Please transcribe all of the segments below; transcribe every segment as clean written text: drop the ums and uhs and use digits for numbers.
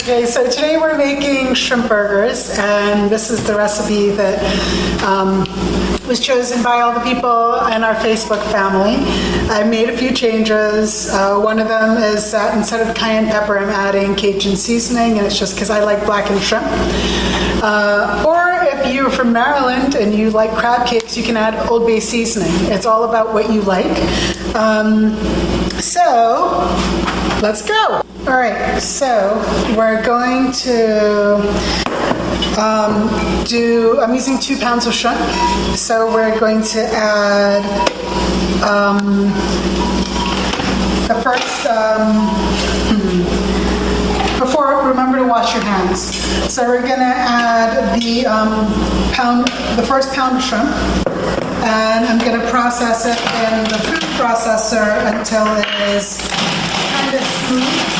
Okay, so today we're making shrimp burgers, and this is the recipe that was chosen by all the people in our Facebook family. I made a few changes. One of them is that instead of cayenne pepper, I'm adding Cajun seasoning, and it's just because I like blackened shrimp. Or if you're from Maryland and you like crab cakes, you can add Old Bay seasoning. It's all about what you like. So let's go. All right, so we're going to I'm using 2 pounds of shrimp. So we're going to add the first, remember to wash your hands. So we're gonna add the first pound of shrimp, and I'm gonna process it in the food processor until it is kind of smooth.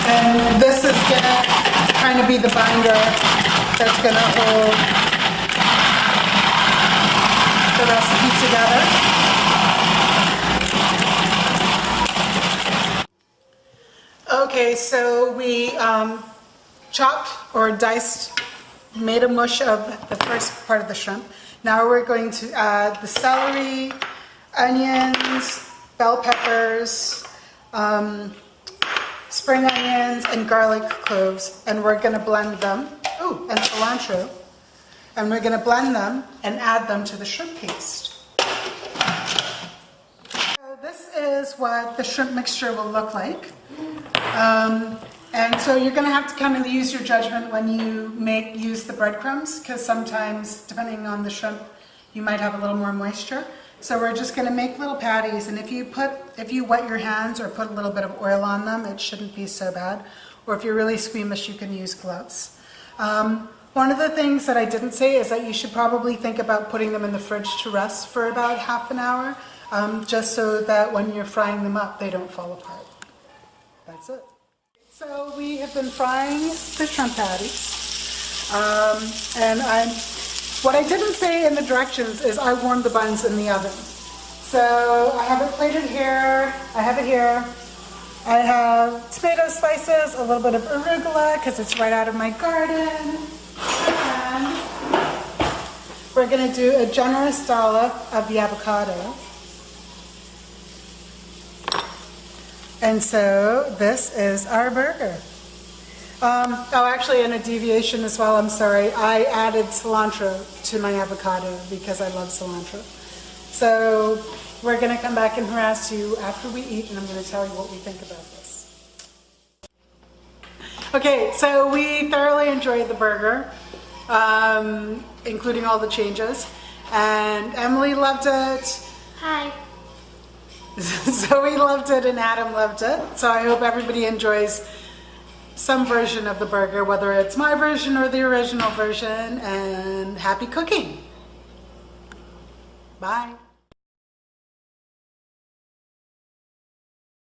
And this is gonna kind of be the binder that's gonna hold the recipe together. Okay, so we chopped or diced, made a mush of the first part of the shrimp. Now we're going to add the celery, onions, bell peppers, spring onions, and garlic cloves, and we're going to blend them. Ooh, and cilantro. And we're going to blend them and add them to the shrimp paste. So this is what the shrimp mixture will look like. And so you're going to have to kind of use your judgment when you use the breadcrumbs, because sometimes, depending on the shrimp, you might have a little more moisture. So we're just going to make little patties, and if you wet your hands or put a little bit of oil on them, it shouldn't be so bad. Or if you're really squeamish, you can use gloves. One of the things that I didn't say is that you should probably think about putting them in the fridge to rest for about half an hour, just so that when you're frying them up, they don't fall apart. That's it. So we have been frying the shrimp patties, and what I didn't say in the directions is I warmed the buns in the oven. So I have it plated here, I have it here. I have tomato slices, a little bit of arugula because it's right out of my garden. And we're going to do a generous dollop of the avocado. And so this is our burger. Actually, in a deviation as well, I'm sorry, I added cilantro to my avocado because I love cilantro. So we're going to come back and harass you after we eat, and I'm going to tell you what we think about this. Okay, so we thoroughly enjoyed the burger, including all the changes, and Emily loved it. Hi. Zoe loved it and Adam loved it. So I hope everybody enjoys some version of the burger, whether it's my version or the original version, and happy cooking. Bye.